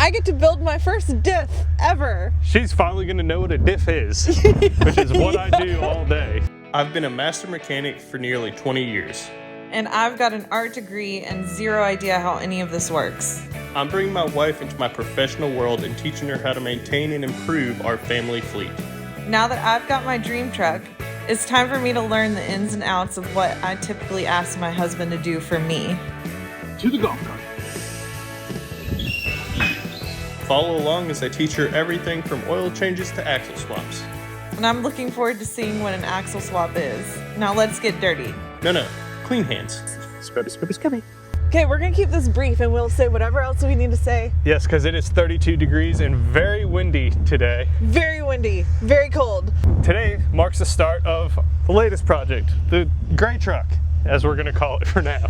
I get to build my first diff ever. She's finally going to know what a diff is, which is what I do all day. I've been a master mechanic for nearly 20 years. And I've got an art degree and zero idea how any of this works. I'm bringing my wife into my professional world and teaching her how to maintain and improve our family fleet. Now that I've got my dream truck, it's time for me to learn the ins and outs of what I typically ask my husband to do for me. To the golf cart. Follow along as I teach her everything from oil changes to axle swaps. And I'm looking forward to seeing what an axle swap is. Now let's get dirty. No, clean hands. Scrubby. Okay, we're gonna keep this brief and we'll say whatever else we need to say. Yes, because it is 32 degrees and very windy today. Very windy, very cold. Today marks the start of the latest project, the gray truck, as we're gonna call it for now.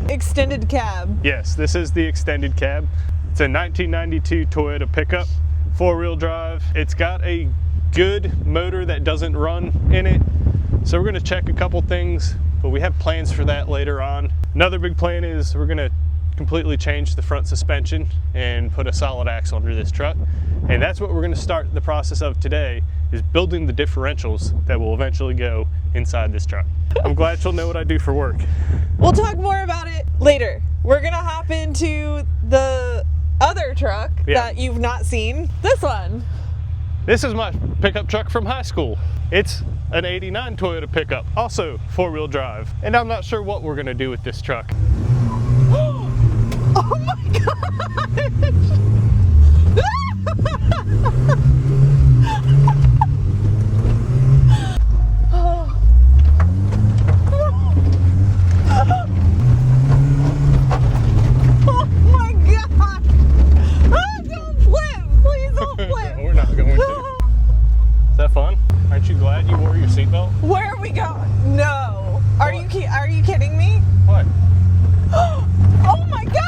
Extended cab. Yes, this is the extended cab. It's a 1992 Toyota pickup, 4-wheel drive. It's got a good motor that doesn't run in it. So we're gonna check a couple things, but we have plans for that later on. Another big plan is we're gonna completely change the front suspension and put a solid axle under this truck. And that's what we're gonna start the process of today, is building the differentials that will eventually go inside this truck. I'm glad she'll know what I do for work. We'll talk more about it later. We're gonna hop into the other truck that you've not seen. This one. This is my pickup truck from high school. It's an 89 Toyota pickup, also 4-wheel drive. And I'm not sure what we're gonna do with this truck. Oh my gosh! Oh my god! Oh, don't flip! Please don't flip! No, we're not going to. Is that fun? Aren't you glad you wore your seatbelt? Where are we going? No. Are you kidding me? What? Oh my god!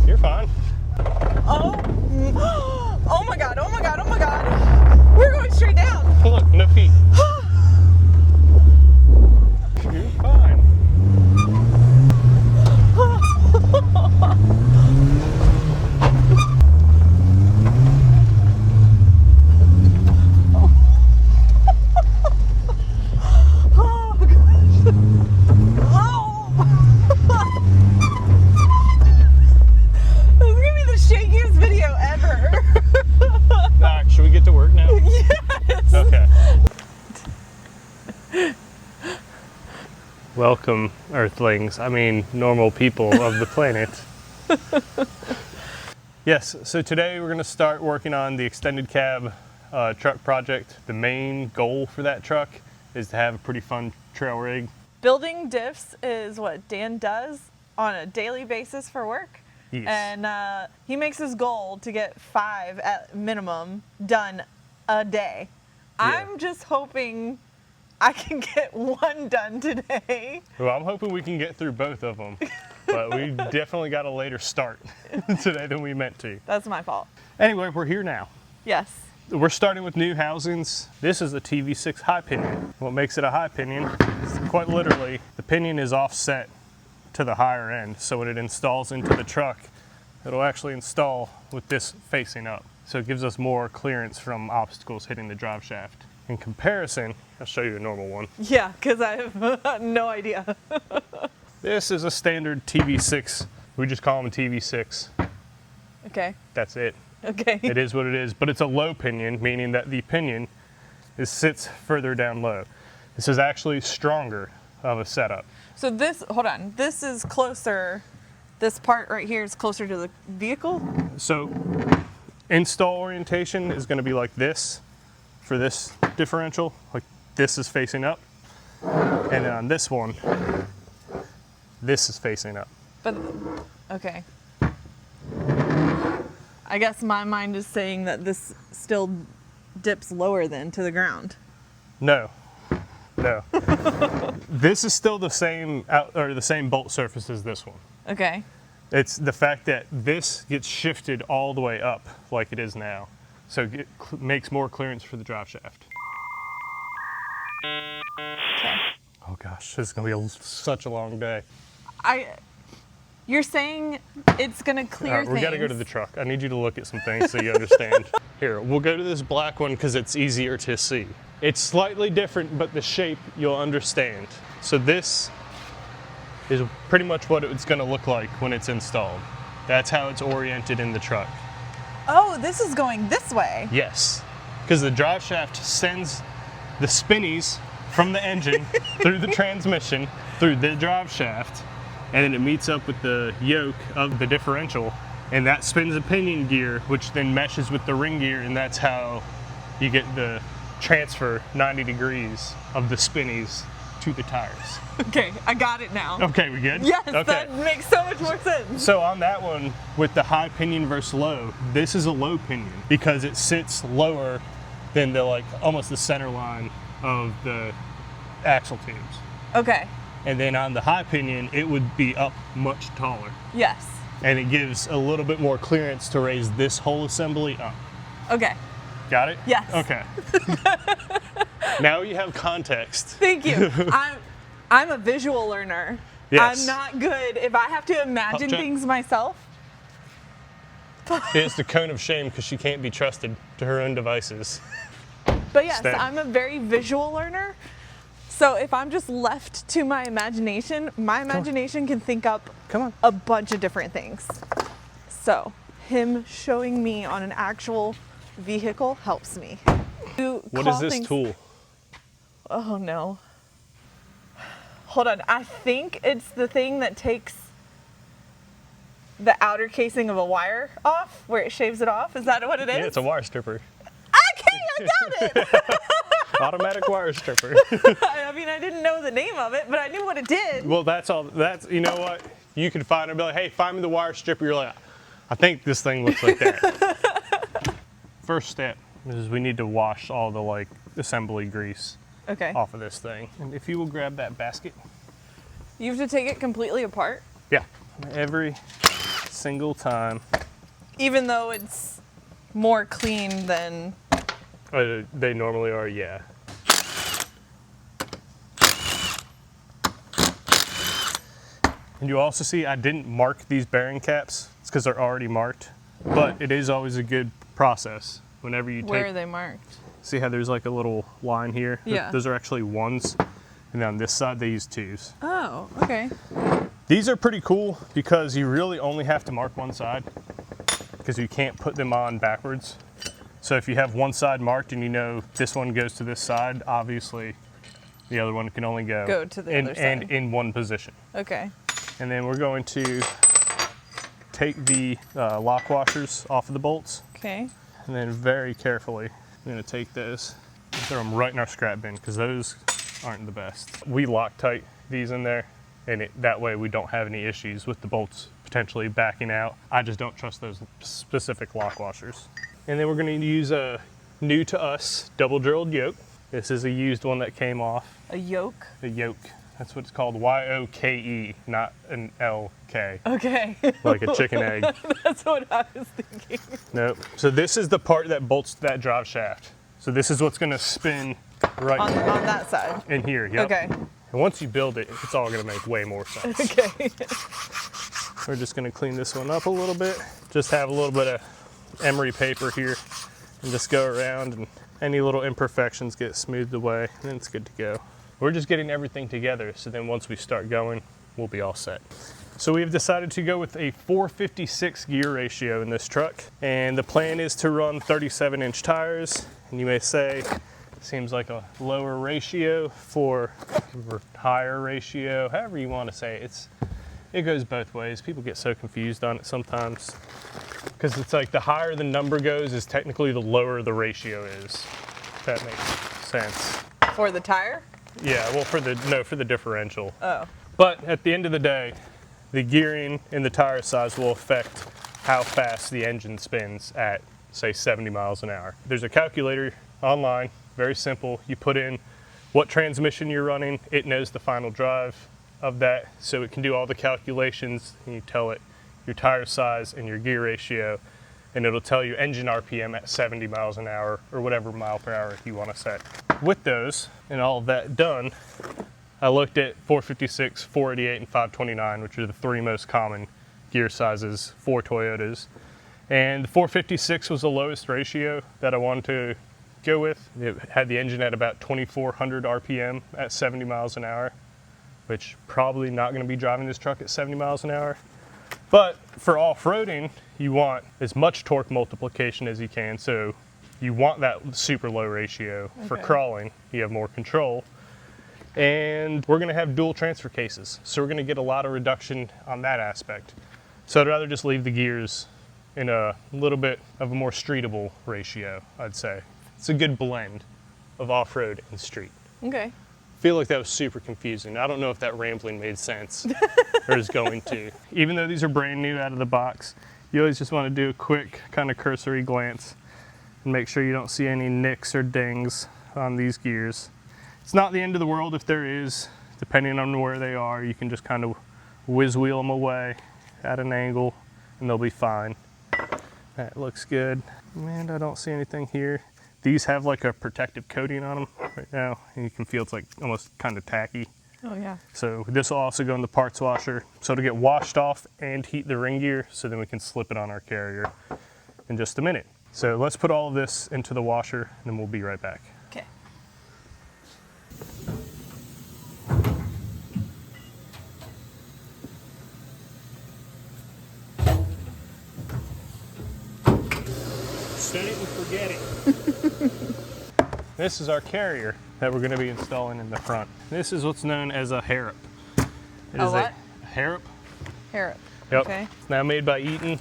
You're fine. Oh my god, oh my god, oh my god. We're going straight down. Look, no feet. You're fine. Should we get to work now? Yes! Okay. Welcome, Earthlings. I mean, normal people of the planet. Yes, so today we're going to start working on the extended cab truck project. The main goal for that truck is to have a pretty fun trail rig. Building diffs is what Dan does on a daily basis for work. Yes. And he makes his goal to get 5 at minimum done a day. Yeah. I'm just hoping I can get 1 done today. Well, I'm hoping we can get through both of them, but we definitely got a later start today than we meant to. That's my fault. Anyway, we're here now. Yes. We're starting with new housings. This is a TV6 high pinion. What makes it a high pinion is quite literally the pinion is offset to the higher end, so when it installs into the truck, it'll actually install with this facing up. So it gives us more clearance from obstacles hitting the drive shaft. In comparison, I'll show you a normal one. Yeah, because I have no idea. This is a standard TV6. We just call them a TV6. Okay. That's it. Okay. It is what it is, but it's a low pinion, meaning that the pinion sits further down low. This is actually stronger of a setup. So this, hold on, this is closer, this part right here is closer to the vehicle? So install orientation is going to be like this for this differential, like this is facing up. And then on this one, this is facing up. But, okay. I guess my mind is saying that this still dips lower then to the ground. No. This is still the same the same bolt surface as this one. Okay. It's the fact that this gets shifted all the way up like it is now. So it makes more clearance for the drive shaft. Okay. gosh, this is gonna be such a long day. You're saying it's gonna clear All right, we things. gotta go to the truck. I need you to look at some things so you understand. Here, we'll go to this black one because it's easier to see. It's slightly different, but the shape you'll understand. So this is pretty much what it's gonna look like when it's installed. That's how it's oriented in the truck. Oh, this is going this way. Yes, because the drive shaft sends the spinnies from the engine through the transmission, through the drive shaft, and then it meets up with the yoke of the differential, and that spins a pinion gear, which then meshes with the ring gear, and that's how you get the transfer 90 degrees of the spinnies to the tires. Okay, I got it now. Okay, we good? Yes, Okay. that makes so much more sense. So on that one, with the high pinion versus low, this is a low pinion because it sits lower than almost the center line of the axle tubes. Okay, And then on the high pinion, it would be up much taller. yes. And it gives a little bit more clearance to raise this whole assembly up. Okay, Got it? Yes. Okay. Now you have context. thank you. I'm a visual learner. Yes. I'm not good. If I have to imagine check. things myself, It's the cone of shame because she can't be trusted to her own devices. but yes, Stay. I'm a very visual learner. So if I'm just left to my imagination can think up Come on. a bunch of different things. So him showing me on an actual vehicle helps me. What is this tool? Oh no. Hold on. I think it's the thing that takes the outer casing of a wire off, where it shaves it off. Is that what it is? Yeah, it's a wire stripper. Okay, I got it. Automatic wire stripper. I mean, I didn't know the name of it, but I knew what it did. Well, that's all. You know what? You could find it and be like, hey, find me the wire stripper. You're like, I think this thing looks like that. First step is we need to wash all the assembly grease Okay. off of this thing. And if you will grab that basket. You have to take it completely apart, Yeah. Every single time. even though it's more clean than. They normally are, yeah. And you also see I didn't mark these bearing caps. It's because they're already marked. But it is always a good process whenever you Where take. are they marked? See how there's like a little line here? Yeah. Those are actually ones. And on this side, they use twos. Oh, okay. These are pretty cool because you really only have to mark one side because you can't put them on backwards. So if you have one side marked and you know this one goes to this side, obviously the other one can only go to the other side. And in one position. Okay. And then we're going to take the lock washers off of the bolts. Okay. And then very carefully, I'm gonna take those and throw them right in our scrap bin because those aren't the best. We Loctite these in there, and that way we don't have any issues with the bolts potentially backing out. I just don't trust those specific lock washers. And then we're gonna use a new to us double drilled yoke. This is a used one that came off. A yoke. A yoke. That's what it's called, Y-O-K-E, not an L-K, Okay. like a chicken egg. That's what I was thinking. Nope. So this is the part that bolts that drive shaft. So this is what's gonna spin right On that side. in here. Yep. Okay. And once you build it, it's all gonna make way more sense. Okay. We're just gonna clean this one up a little bit. Just have a little bit of emery paper here and just go around, and any little imperfections get smoothed away, and it's good to go. We're just getting everything together, so then once we start going, we'll be all set. So we've decided to go with a 456 gear ratio in this truck, and the plan is to run 37-inch tires. And you may say, seems like a lower ratio for higher ratio, however you want to say it. It goes both ways. People get so confused on it sometimes, because it's like the higher the number goes is technically the lower the ratio is, if that makes sense. For the tire? Yeah, well, for the differential. Oh. But at the end of the day, the gearing and the tire size will affect how fast the engine spins at, say, 70 miles an hour. There's a calculator online, very simple. You put in what transmission you're running, it knows the final drive of that, so it can do all the calculations, and you tell it your tire size and your gear ratio, and it'll tell you engine RPM at 70 miles an hour or whatever mile per hour you want to set. With those and all of that done, I looked at 456, 488, and 529, which are the three most common gear sizes for Toyotas. And the 456 was the lowest ratio that I wanted to go with. It had the engine at about 2,400 RPM at 70 miles an hour, which probably not going to be driving this truck at 70 miles an hour. But for off-roading, you want as much torque multiplication as you can, so you want that super low ratio. For crawling, you have more control. And we're gonna have dual transfer cases, so we're gonna get a lot of reduction on that aspect. So I'd rather just leave the gears in a little bit of a more streetable ratio, I'd say. It's a good blend of off-road and street. Okay. I feel like that was super confusing. I don't know if that rambling made sense or is going to. Even though these are brand new out of the box, you always just want to do a quick kind of cursory glance and make sure you don't see any nicks or dings on these gears. It's not the end of the world if there is. Depending on where they are, you can just kind of whiz wheel them away at an angle and they'll be fine. That looks good. And I don't see anything here. These have like a protective coating on them right now, and you can feel it's like almost kind of tacky. Oh yeah. So this will also go in the parts washer. So to get washed off and heat the ring gear, so then we can slip it on our carrier in just a minute. So let's put all of this into the washer and then we'll be right back. Okay. Set it and forget it. This is our carrier that we're going to be installing in the front. This is what's known as a harrop. It is what? a harrop. Harrop. Yep. Okay. It's now made by Eaton,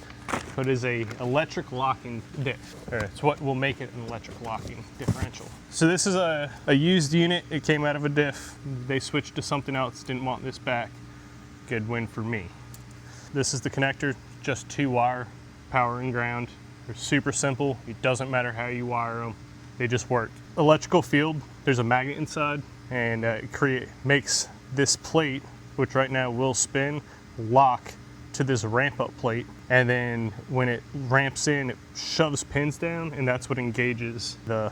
but is a electric locking diff. Or it's what will make it an electric locking differential. So this is a used unit. It came out of a diff. They switched to something else, didn't want this back. Good win for me. This is the connector, just 2-wire, power and ground. They're super simple. It doesn't matter how you wire them. They just work. Electrical field, there's a magnet inside, and it makes this plate, which right now will spin, lock to this ramp up plate. And then when it ramps in, it shoves pins down, and that's what engages the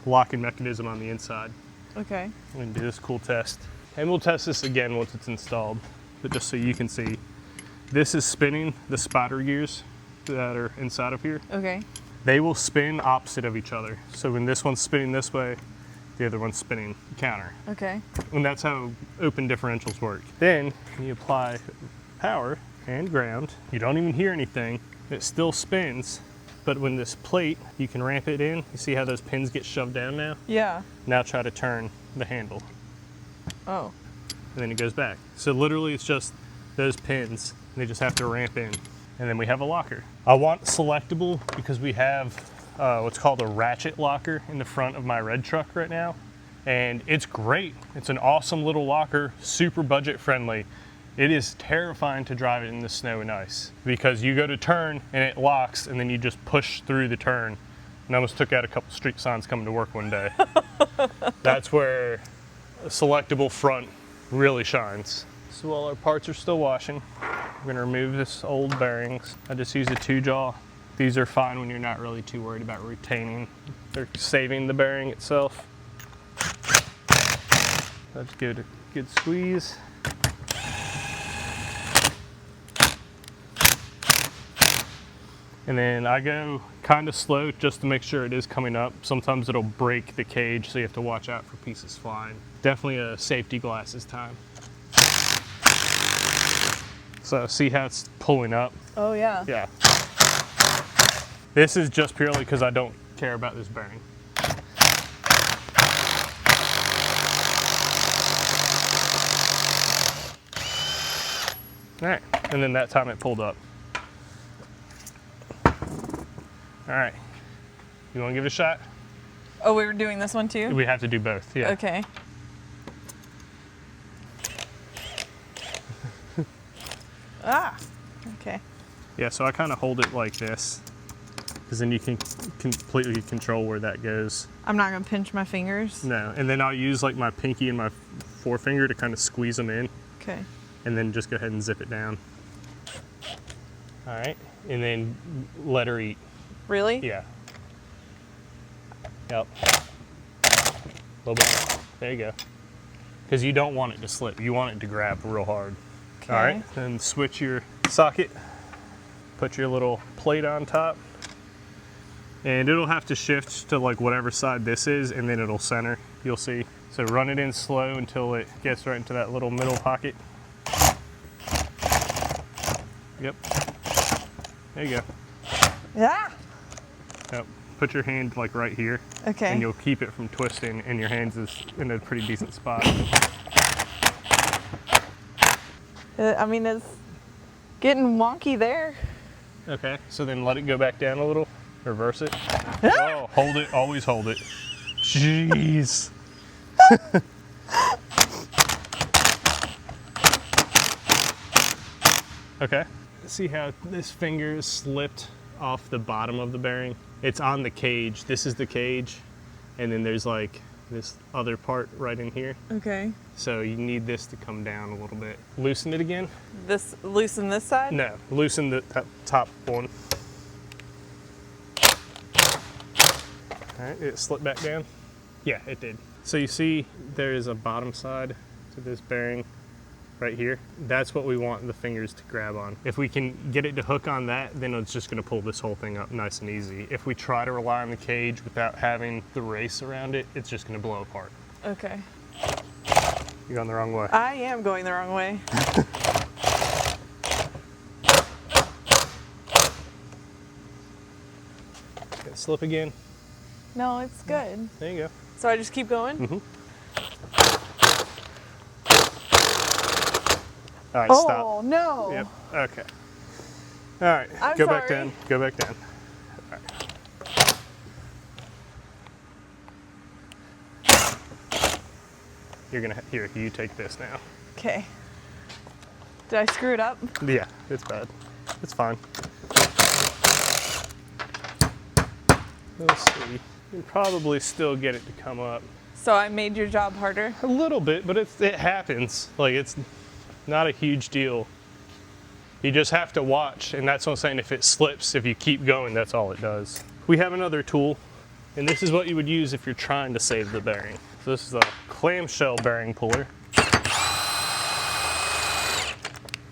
locking mechanism on the inside. Okay. I'm gonna do this cool test. And we'll test this again once it's installed, but just so you can see. This is spinning the spider gears that are inside of here. Okay. They will spin opposite of each other. So when this one's spinning this way, the other one's spinning counter. Okay. And that's how open differentials work. Then you apply power and ground. You don't even hear anything. It still spins. But when this plate, you can ramp it in. You see how those pins get shoved down now? Yeah. Now try to turn the handle. Oh. And then it goes back. So literally it's just those pins. They just have to ramp in. And then we have a locker. I want selectable because we have what's called a ratchet locker in the front of my red truck right now. And it's great. It's an awesome little locker, super budget friendly. It is terrifying to drive it in the snow and ice because you go to turn and it locks and then you just push through the turn. And I almost took out a couple street signs coming to work one day. That's where a selectable front really shines. So while our parts are still washing, we're gonna remove this old bearings. I just use a 2-jaw. These are fine when you're not really too worried about retaining or saving the bearing itself. Let's give it a good squeeze. And then I go kind of slow just to make sure it is coming up. Sometimes it'll break the cage, so you have to watch out for pieces flying. Definitely a safety glasses time. So see how it's pulling up? Oh yeah. Yeah. This is just purely because I don't care about this bearing. All right, and then that time it pulled up. All right, you want to give it a shot? Oh, we were doing this one too? We have to do both, yeah. Okay. Ah, okay. Yeah, so I kind of hold it like this, because then you can completely control where that goes. I'm not gonna pinch my fingers. No, and then I'll use like my pinky and my forefinger to kind of squeeze them in, Okay. and then just go ahead and zip it down. All right, and then let her eat. Really? Yeah. Yep. A little bit more. There you go. because you don't want it to slip. You want it to grab real hard. Okay. All right, then switch your socket. Put your little plate on top. And it'll have to shift to like whatever side this is, and then it'll center, you'll see. So run it in slow until it gets right into that little middle pocket. Yep. There you go. Yeah. Yep. Put your hand like right here. Okay. And you'll keep it from twisting, and your hands is in a pretty decent spot. I mean, it's getting wonky there. Okay, so then let it go back down a little. Reverse it. Oh, hold it. Always hold it. Jeez. Okay. See how this finger is slipped off the bottom of the bearing? It's on the cage. This is the cage. And then there's like this other part right in here. Okay. So you need this to come down a little bit. Loosen it again. Loosen this side? No, loosen the top one. All right, it slipped back down? Yeah, it did. So you see there is a bottom side to this bearing right here. That's what we want the fingers to grab on. If we can get it to hook on that, then it's just gonna pull this whole thing up nice and easy. If we try to rely on the cage without having the race around it, it's just gonna blow apart. Okay. You're going the wrong way. I am going the wrong way. Slip again. No, it's good. There you go. So I just keep going? Mm-hmm. All right, Oh, stop. no. Yep, okay. All right, I'm go back sorry. down, go back down. All right. You're gonna, here, you take this now. Okay. Did I screw it up? Yeah, it's bad. It's fine. Let's see. You can probably still get it to come up. So I made your job harder? A little bit, but it happens. Like, it's not a huge deal. You just have to watch, and that's what I'm saying. If it slips, if you keep going, that's all it does. We have another tool, and this is what you would use if you're trying to save the bearing. So this is a clamshell bearing puller.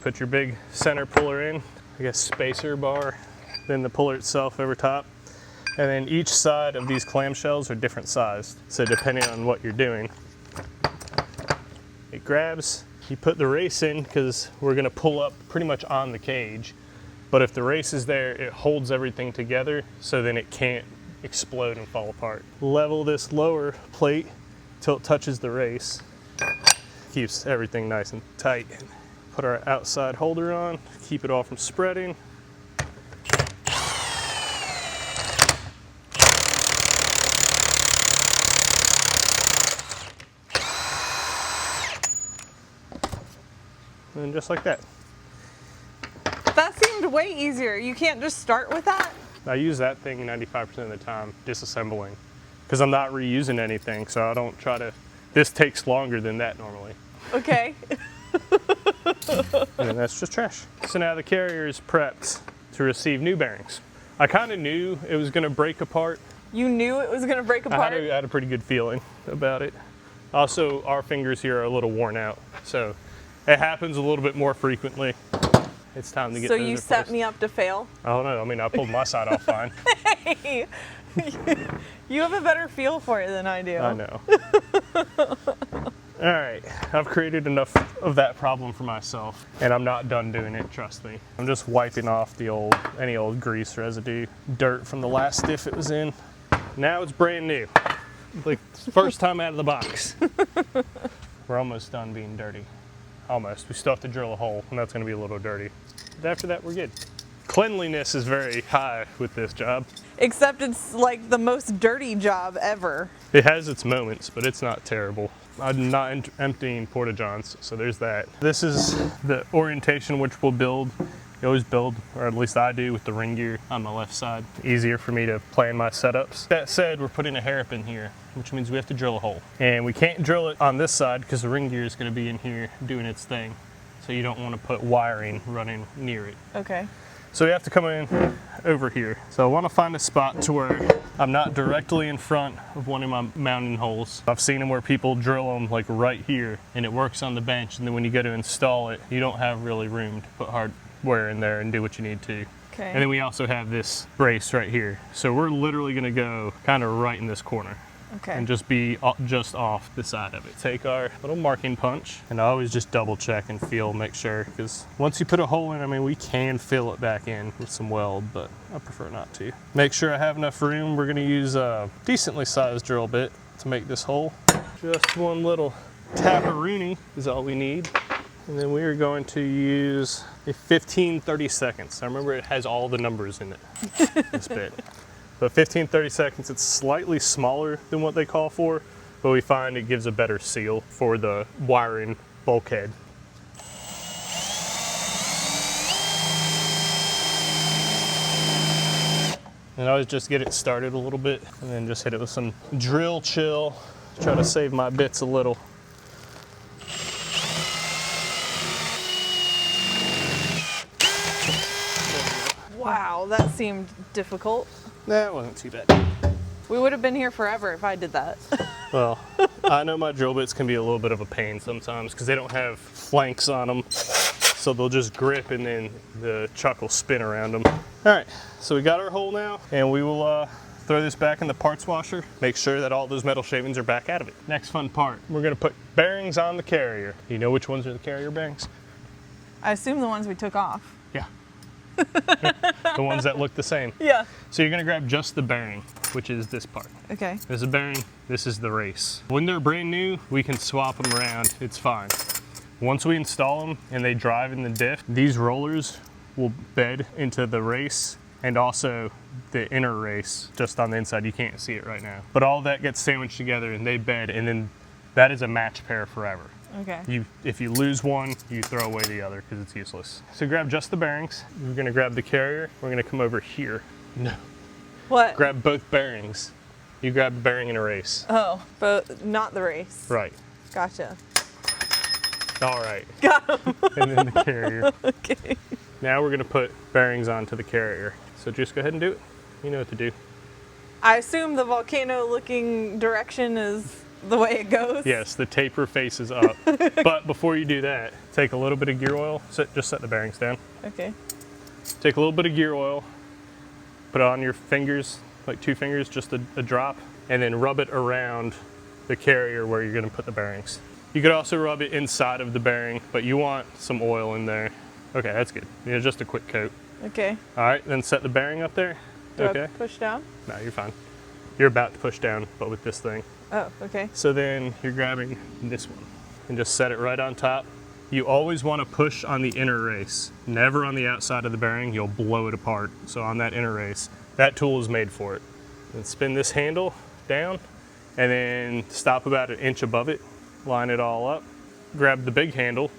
Put your big center puller in, I guess spacer bar, then the puller itself over top. And then each side of these clamshells are different sized. So depending on what you're doing, it grabs, you put the race in because we're gonna pull up pretty much on the cage. But if the race is there, it holds everything together so then it can't explode and fall apart. Level this lower plate till it touches the race. Keeps everything nice and tight. Put our outside holder on, keep it all from spreading. And just like that. That seemed way easier. You can't just start with that? I use that thing 95% of the time, disassembling, because I'm not reusing anything, so I don't try to, this takes longer than that normally. Okay. And that's just trash. So now the carrier is prepped to receive new bearings. I kind of knew it was gonna break apart. You knew it was gonna break apart? I had a pretty good feeling about it. Also, our fingers here are a little worn out, so it happens a little bit more frequently. It's time to get So those you replaced. set me up to fail? I don't know. I mean, I pulled my side off fine. Hey, you have a better feel for it than I do. I know. All right, I've created enough of that problem for myself, and I'm not done doing it, trust me. I'm just wiping off any old grease residue, dirt from the last stiff it was in. Now it's brand new. Like, first time out of the box. We're almost done being dirty. Almost. We still have to drill a hole, and that's gonna be a little dirty. But after that, we're good. Cleanliness is very high with this job. Except it's like the most dirty job ever. It has its moments, but it's not terrible. I'm not emptying porta-johns, so there's that. This is the orientation which we'll build. You always build, or at least I do, with the ring gear on my left side. Easier for me to plan my setups. That said, we're putting a hairpin here, which means we have to drill a hole. And we can't drill it on this side because the ring gear is gonna be in here doing its thing. So you don't wanna put wiring running near it. Okay. So we have to come in over here. So I wanna find a spot to where I'm not directly in front of one of my mounting holes. I've seen them where people drill them like right here and it works on the bench, and then when you go to install it, you don't have really room to put hardware in there and do what you need to. Okay. And then we also have this brace right here. So we're literally gonna go kind of right in this corner. Okay. And just be just off the side of it. Take our little marking punch, and I always just double check and feel, make sure, because once you put a hole in, I mean, we can fill it back in with some weld, but I prefer not to. Make sure I have enough room. We're gonna use a decently sized drill bit to make this hole. Just one little tap-a-rooney is all we need. And then we are going to use a 15-30 seconds. I remember it has all the numbers in it, this bit. But 15-30 seconds, it's slightly smaller than what they call for, but we find it gives a better seal for the wiring bulkhead. And I always just get it started a little bit and then just hit it with some drill chill, try to save my bits a little. Wow, that seemed difficult. That wasn't too bad. We would have been here forever if I did that. Well, I know my drill bits can be a little bit of a pain sometimes because they don't have flanks on them. So they'll just grip and then the chuck will spin around them. All right, so we got our hole now, and we will throw this back in the parts washer. Make sure that all those metal shavings are back out of it. Next fun part, we're gonna put bearings on the carrier. You know which ones are the carrier bearings? I assume the ones we took off. Yeah. The ones that look the same. Yeah. So you're gonna grab just the bearing, which is this part. Okay. This is a bearing, this is the race. When they're brand new, we can swap them around, it's fine. Once we install them and they drive in the diff, these rollers will bed into the race and also the inner race just on the inside. You can't see it right now. But all that gets sandwiched together and they bed, and then that is a match pair forever. Okay. If you lose one, you throw away the other because it's useless. So grab just the bearings. We're gonna grab the carrier. We're gonna come over here. No. What? Grab both bearings. You grab the bearing in a race. Oh, but not the race. Right. Gotcha. All right. Got him. And then the carrier. Okay. Now we're gonna put bearings onto the carrier. So just go ahead and do it. You know what to do. I assume the volcano looking direction is the way it goes? Yes, the taper faces up. But before you do that, take a little bit of gear oil. Just set the bearings down. Okay. Take a little bit of gear oil, put it on your fingers, like 2 fingers, just a drop, and then rub it around the carrier where you're gonna put the bearings. You could also rub it inside of the bearing, but you want some oil in there. Okay, that's good. Yeah, just a quick coat. Okay. All right, then set the bearing up there. Do Okay. I push down? No, you're fine. You're about to push down, but with this thing. Oh, okay. So then you're grabbing this one and just set it right on top. You always want to push on the inner race, never on the outside of the bearing. You'll blow it apart. So on that inner race, that tool is made for it. And spin this handle down and then stop about 1 inch above it, line it all up, grab the big handle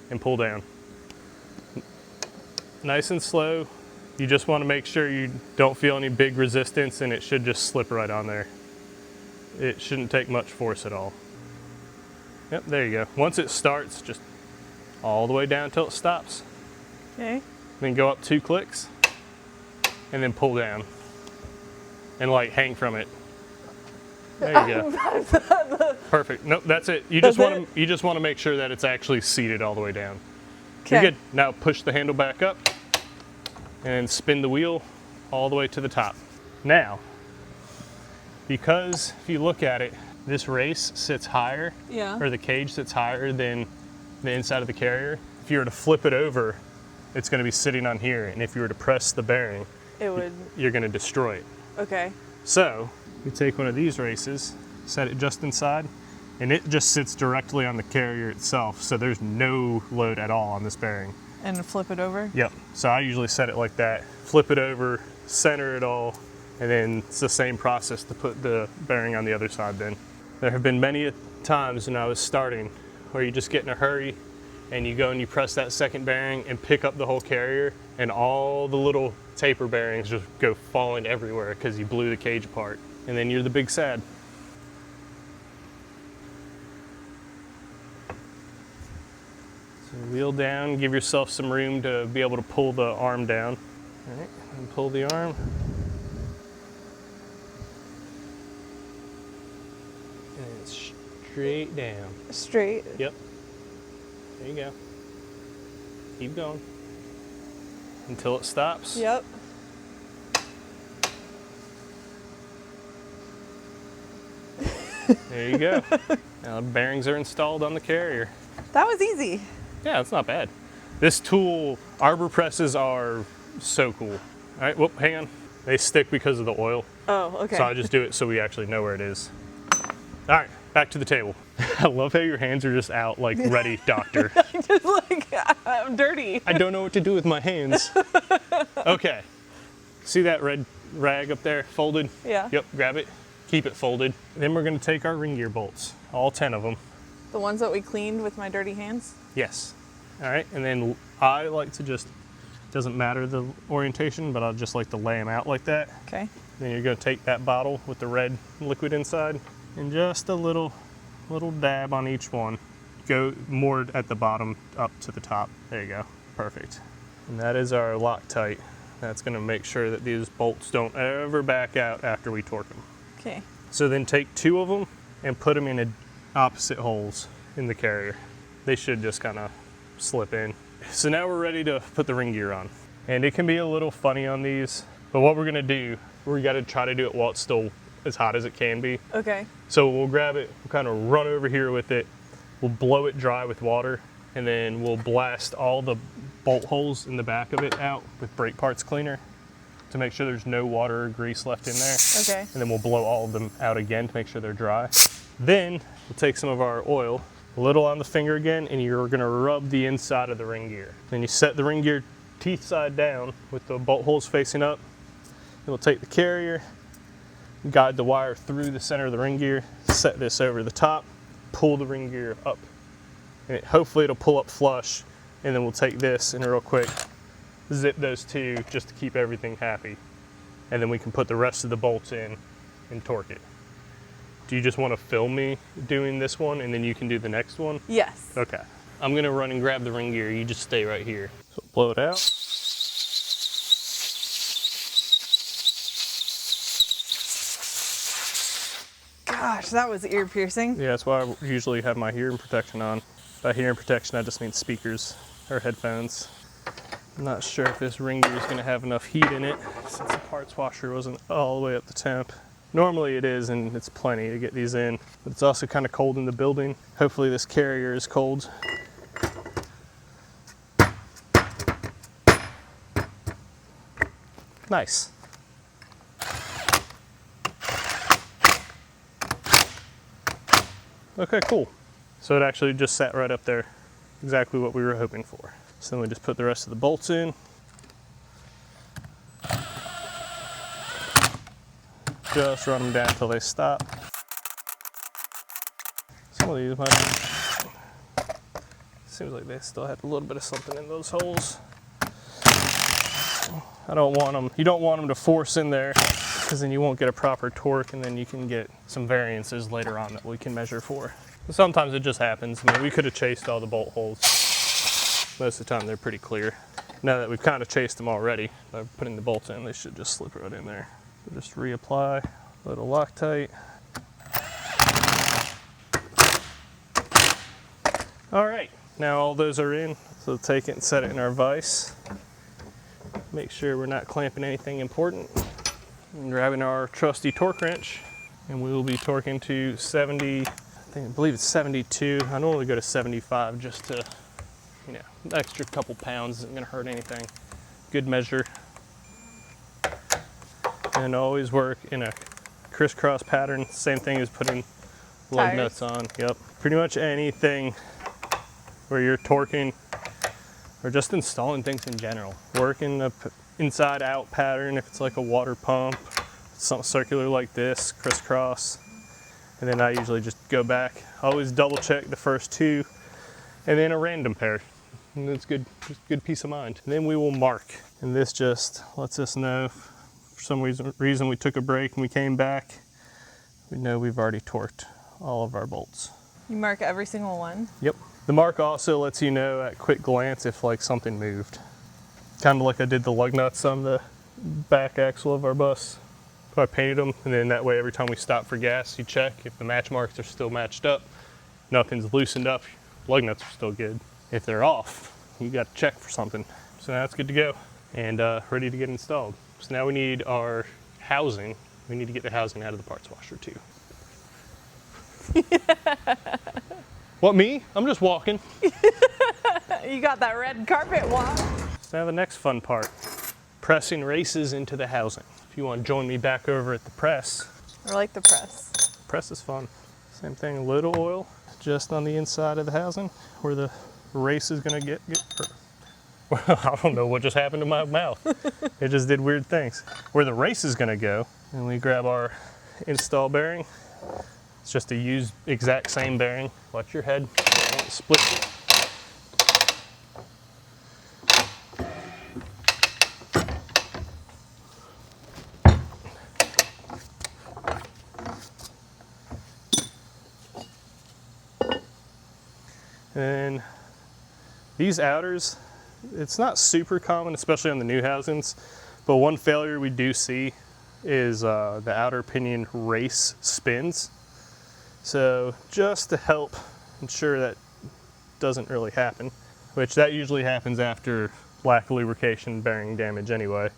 and pull down. Nice and slow. You just want to make sure you don't feel any big resistance, and it should just slip right on there. It shouldn't take much force at all. Yep, there you go. Once it starts, just all the way down until it stops. Okay. Then go up 2 clicks and then pull down and like hang from it. There you go. Perfect. Nope, that's it. You just want to make sure that it's actually seated all the way down. You're good. Now push the handle back up and spin the wheel all the way to the top. Now, because if you look at it, this race sits higher, Yeah. or the cage sits higher than the inside of the carrier. If you were to flip it over, it's going to be sitting on here, and if you were to press the bearing, It would. you're going to destroy it. Okay. So you take one of these races, set it just inside, and it just sits directly on the carrier itself, so there's no load at all on this bearing. And flip it over? Yep, so I usually set it like that, flip it over, center it all, and then it's the same process to put the bearing on the other side then. There have been many times when I was starting where you just get in a hurry and you go and you press that second bearing and pick up the whole carrier, and all the little taper bearings just go falling everywhere because you blew the cage apart, and then you're the big sad. So wheel down, give yourself some room to be able to pull the arm down. All right, and pull the arm. Straight down. Straight. Yep. There you go. Keep going until it stops. Yep. There you go. Now the bearings are installed on the carrier. That was easy. Yeah, it's not bad. This tool, arbor presses are so cool. All right, whoop, hang on. They stick because of the oil. Oh, okay. So I just do it so we actually know where it is. All right, back to the table. I love how your hands are just out like ready, doctor. Just like, I'm dirty. I don't know what to do with my hands. Okay, see that red rag up there folded? Yeah. Yep, grab it, keep it folded. Then we're gonna take our ring gear bolts, all 10 of them. The ones that we cleaned with my dirty hands? Yes. All right, and then I like to just, doesn't matter the orientation, but I just like to lay them out like that. Okay. Then you're gonna take that bottle with the red liquid inside and just a little dab on each one. Go more at the bottom up to the top. There you go, perfect. And that is our Loctite. That's gonna make sure that these bolts don't ever back out after we torque them. Okay. So then take 2 of them and put them in opposite holes in the carrier. They should just kind of slip in. So now we're ready to put the ring gear on. And it can be a little funny on these, but what we're gonna do, we gotta try to do it while it's still as hot as it can be. Okay. So we'll grab it, we'll kind of run over here with it, we'll blow it dry with water, and then we'll blast all the bolt holes in the back of it out with brake parts cleaner to make sure there's no water or grease left in there. Okay. And then we'll blow all of them out again to make sure they're dry. Then we'll take some of our oil, a little on the finger again, and you're gonna rub the inside of the ring gear. Then you set the ring gear teeth side down with the bolt holes facing up. Then we'll take the carrier, guide the wire through the center of the ring gear, set this over the top, pull the ring gear up. And hopefully it'll pull up flush, and then we'll take this and real quick zip those 2 just to keep everything happy. And then we can put the rest of the bolts in and torque it. Do you just want to film me doing this one and then you can do the next one? Yes. Okay. I'm gonna run and grab the ring gear. You just stay right here. So blow it out. Gosh, that was ear piercing. Yeah, that's why I usually have my hearing protection on. By hearing protection, I just mean speakers or headphones. I'm not sure if this ring gear is gonna have enough heat in it since the parts washer wasn't all the way up the temp. Normally it is, and it's plenty to get these in, but it's also kind of cold in the building. Hopefully this carrier is cold. Nice. Okay, cool. So it actually just sat right up there, exactly what we were hoping for. So then we just put the rest of the bolts in. Just run them down until they stop. Some of these might seems like they still have a little bit of something in those holes. I don't want them, you don't want them to force in there because then you won't get a proper torque, and then you can get some variances later on that we can measure for. Sometimes it just happens. I mean, we could have chased all the bolt holes. Most of the time they're pretty clear. Now that we've kind of chased them already, by putting the bolts in, they should just slip right in there. So just reapply a little Loctite. All right, now all those are in. So take it and set it in our vise. Make sure we're not clamping anything important. And grabbing our trusty torque wrench, and we will be torquing to 70, I believe it's 72. I normally go to 75 just to, you know, an extra couple pounds isn't gonna hurt anything. Good measure. And always work in a crisscross pattern. Same thing as putting lug nuts on. Yep. Pretty much anything where you're torquing or just installing things in general. Work in the inside out pattern if it's like a water pump, something circular like this, crisscross. And then I usually just go back. Always double check the first 2 and then a random pair. And it's good, just good peace of mind. And then we will mark. And this just lets us know if for some reason we took a break and we came back, we know we've already torqued all of our bolts. You mark every single one? Yep. The mark also lets you know at quick glance if like something moved. Kind of like I did the lug nuts on the back axle of our bus. So I painted them, and then that way every time we stop for gas, you check if the match marks are still matched up, nothing's loosened up, lug nuts are still good. If they're off, you got to check for something. So now it's good to go and ready to get installed. So now we need our housing. We need to get the housing out of the parts washer too. What, me? I'm just walking. You got that red carpet walk. So now the next fun part, pressing races into the housing. If you want to join me back over at the press. I like the press. Press is fun. Same thing, a little oil just on the inside of the housing where the race is gonna get well, I don't know what just happened to my mouth. It just did weird things. Where the race is gonna go, and we grab our install bearing. It's just a used exact same bearing. Watch your head, don't split it. And these outers, it's not super common, especially on the new housings, but one failure we do see is the outer pinion race spins. So just to help ensure that doesn't really happen, which that usually happens after lack of lubrication, bearing damage anyway,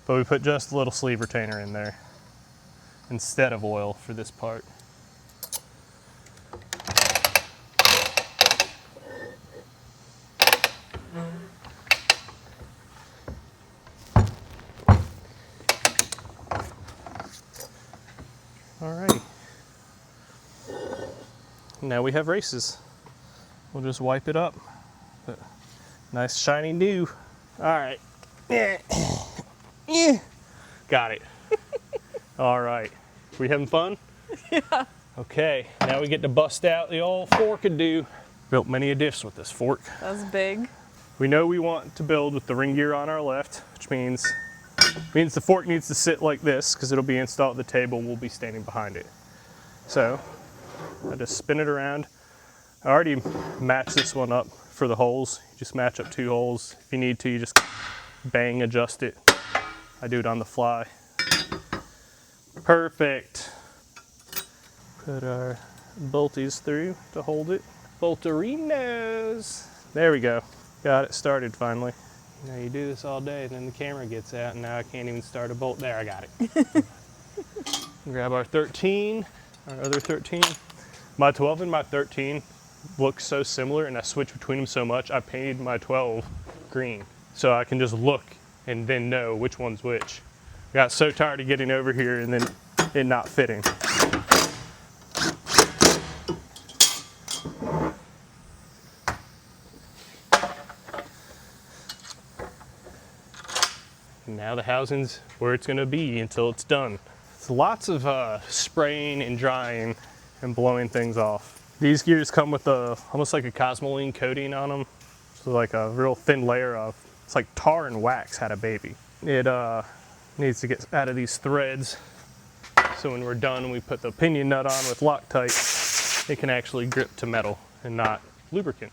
but we put just a little sleeve retainer in there instead of oil for this part. Alrighty. Now we have races. We'll just wipe it up. But nice shiny new. Alright. Yeah. Got it. Alright. We having fun? Yeah. Okay, now we get to bust out the old fork-a-doo. Built many a diffs with this fork. That's big. We know we want to build with the ring gear on our left, which means the fork needs to sit like this because it'll be installed at the table and we'll be standing behind it. So I just spin it around. I already matched this one up for the holes. You just match up 2 holes. If you need to, you just bang adjust it. I do it on the fly. Perfect. Put our bolties through to hold it. Bolterinos. There we go. Got it started finally. You know, you do this all day and then the camera gets out and now I can't even start a bolt. There, I got it. Grab our 13, our other 13. My 12 and my 13 look so similar and I switch between them so much, I painted my 12 green. So I can just look and then know which one's which. I got so tired of getting over here and then it not fitting. Now the housing's where it's gonna be until it's done. It's lots of spraying and drying and blowing things off. These gears come with almost like a Cosmoline coating on them. So like a real thin layer of, it's like tar and wax had a baby. It needs to get out of these threads. So when we're done and we put the pinion nut on with Loctite, it can actually grip to metal and not lubricant.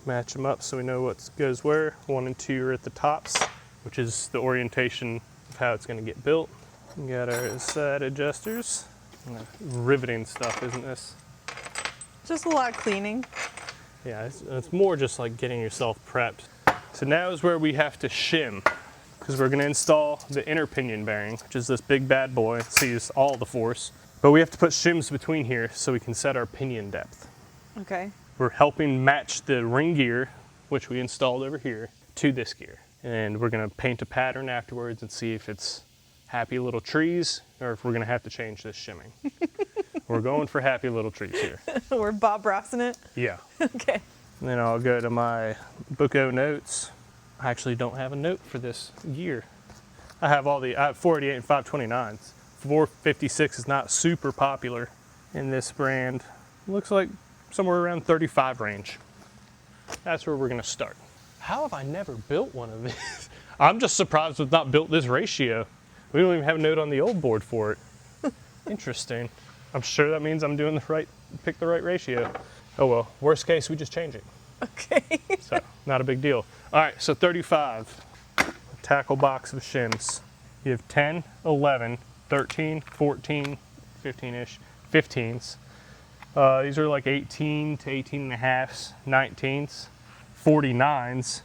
Match them up so we know what goes where. 1 and 2 are at the tops, which is the orientation of how it's going to get built. We got our side adjusters. Riveting stuff, isn't this? Just a lot of cleaning. Yeah, it's more just like getting yourself prepped. So now is where we have to shim, because we're going to install the inner pinion bearing, which is this big bad boy. It sees all the force. But we have to put shims between here so we can set our pinion depth. Okay. We're helping match the ring gear, which we installed over here, to this gear. And we're gonna paint a pattern afterwards and see if it's happy little trees or if we're gonna have to change this shimming. We're going for happy little trees here. We're Bob Rossing it? Yeah. Okay. And then I'll go to my book of notes. I actually don't have a note for this gear. I have 488 and 529s. 456 is not super popular in this brand. Looks like somewhere around 35 range. That's where we're gonna start. How have I never built one of these? I'm just surprised we've not built this ratio. We don't even have a note on the old board for it. Interesting. I'm sure that means I'm doing pick the right ratio. Oh well, worst case, we just change it. Okay. So, not a big deal. All right, so 35. A tackle box of shims. You have 10, 11, 13, 14, 15-ish, 15s. These are like 18 to 18 and a halfs, 19s, 49s,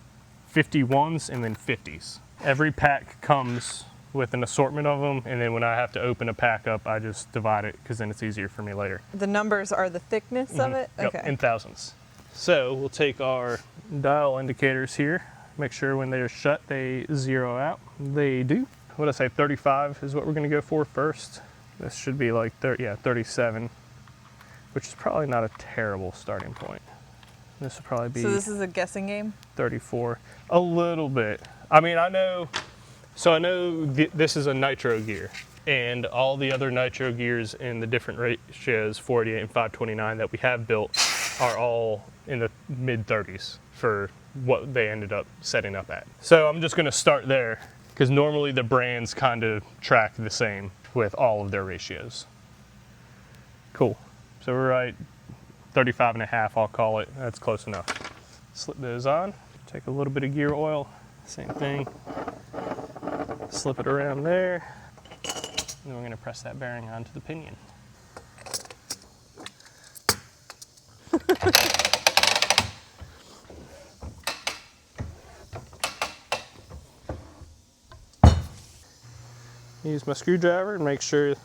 51s, and then 50s. Every pack comes with an assortment of them, and then when I have to open a pack up, I just divide it because then it's easier for me later. The numbers are the thickness of it? Yep, Okay. in thousands. So we'll take our dial indicators here, make sure when they're shut they zero out. They do. What did I say, 35 is what we're gonna go for first. This should be like 37, which is probably not a terrible starting point. This will probably be So this is a guessing game? 34, a little bit. I mean, I know this is a nitro gear, and all the other nitro gears in the different ratios, 48 and 529 that we have built, are all in the mid 30s for what they ended up setting up at. So I'm just gonna start there, because normally the brands kind of track the same with all of their ratios. Cool. So we're right 35 and a half, I'll call it. That's close enough. Slip those on. Take a little bit of gear oil. Same thing. Slip it around there. And then we're going to press that bearing onto the pinion. Use my screwdriver and make sure you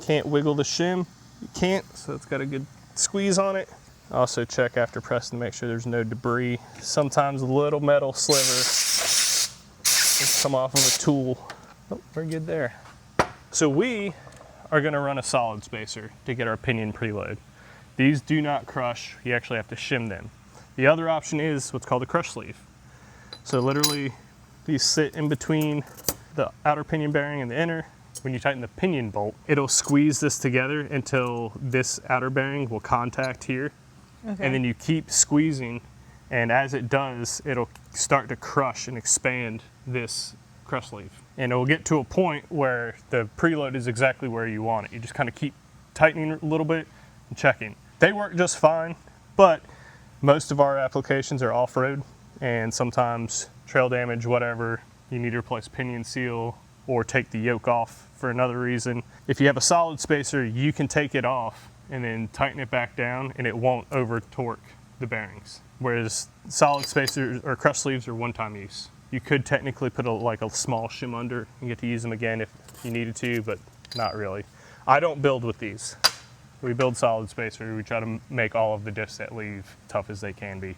can't wiggle the shim. You can't, so it's got a good squeeze on it. Also check after pressing to make sure there's no debris. Sometimes a little metal sliver will come off of a tool. Oh, we're good there. So we are gonna run a solid spacer to get our pinion preload. These do not crush, you actually have to shim them. The other option is what's called a crush sleeve. So literally these sit in between the outer pinion bearing and the inner. When you tighten the pinion bolt, it'll squeeze this together until this outer bearing will contact here. Okay. And then you keep squeezing, and as it does, it'll start to crush and expand this crush sleeve. And it will get to a point where the preload is exactly where you want it. You just kind of keep tightening a little bit and checking. They work just fine, but most of our applications are off-road, and sometimes trail damage, whatever, you need to replace pinion seal or take the yoke off for another reason. If you have a solid spacer, you can take it off and then tighten it back down, and it won't over torque the bearings. Whereas solid spacers or crush sleeves are one-time use. You could technically put like a small shim under and get to use them again if you needed to, but not really. I don't build with these. We build solid spacer. We try to make all of the diffs that leave tough as they can be.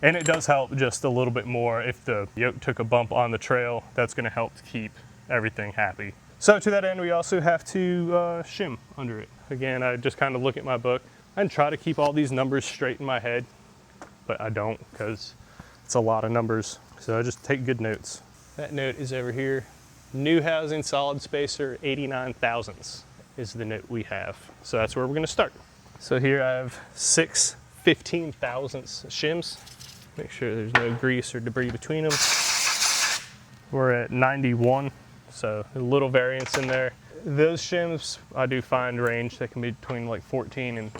And it does help just a little bit more if the yoke took a bump on the trail. That's gonna help to keep everything happy. So to that end, we also have to shim under it. Again, I just kind of look at my book and try to keep all these numbers straight in my head, but I don't because it's a lot of numbers. So I just take good notes. That note is over here. New housing solid spacer 89 thousandths is the note we have. So that's where we're gonna start. So here I have 6 15 thousandths shims. Make sure there's no grease or debris between them. We're at 91, so a little variance in there. Those shims, I do find range that can be between like 14 and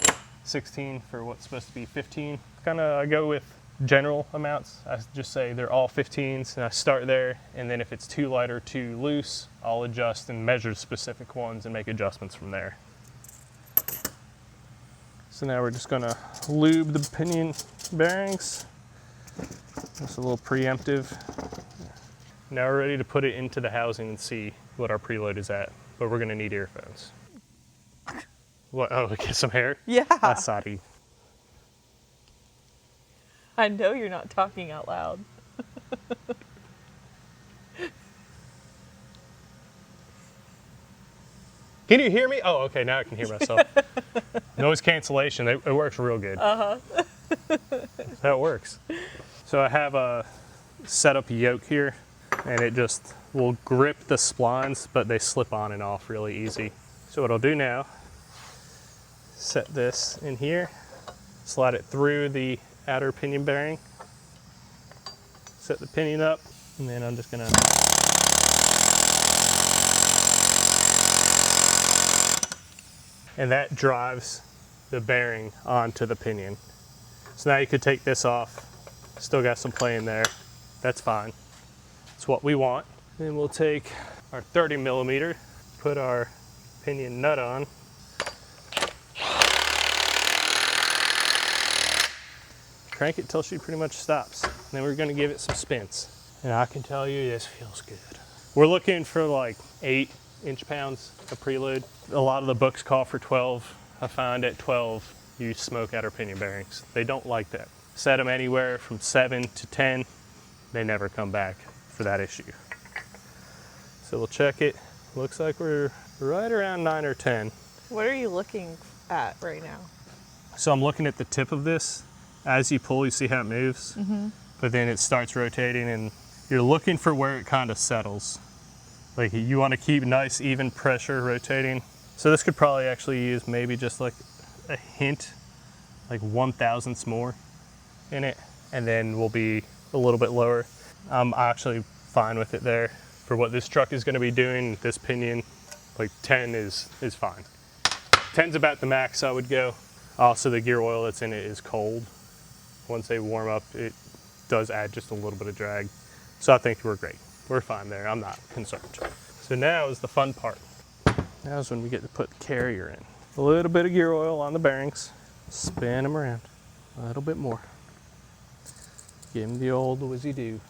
16 for what's supposed to be 15. I go with general amounts. I just say they're all 15s and I start there, and then if it's too light or too loose, I'll adjust and measure specific ones and make adjustments from there. So now we're just gonna lube the pinion bearings. That's a little preemptive. Now we're ready to put it into the housing and see what our preload is at, but we're gonna need earphones. What, oh, get some hair? Yeah. That's sorry. I know you're not talking out loud. Can you hear me? Oh, okay, now I can hear myself. Noise cancellation, it works real good. Uh-huh. That's how it works. So I have a setup yoke here, and it just will grip the splines, but they slip on and off really easy. So what I'll do now, set this in here, slide it through the outer pinion bearing, set the pinion up, and then I'm just gonna and that drives the bearing onto the pinion. So now you could take this off, still got some play in there, that's fine. It's what we want. Then we'll take our 30 millimeter, put our pinion nut on. Crank it till she pretty much stops. And then we're gonna give it some spins. And I can tell you this feels good. We're looking for like 8 inch-pounds of preload. A lot of the books call for 12. I find at 12, you smoke outer pinion bearings. They don't like that. Set them anywhere from 7 to 10. They never come back for that issue. So we'll check it. Looks like we're right around 9 or 10. What are you looking at right now? So I'm looking at the tip of this. As you pull, you see how it moves, but then it starts rotating and you're looking for where it kind of settles. Like you want to keep nice, even pressure rotating. So this could probably actually use maybe just like a hint, like 1/1000ths more in it, and then we'll be a little bit lower. I'm actually fine with it there. For what this truck is going to be doing, this pinion, like 10 is fine. 10's about the max I would go. Also, the gear oil that's in it is cold. Once they warm up, it does add just a little bit of drag. So I think we're great. We're fine there. I'm not concerned. So now is the fun part. Now is when we get to put the carrier in. A little bit of gear oil on the bearings. Spin them around a little bit more. Give them the old whizzy-do.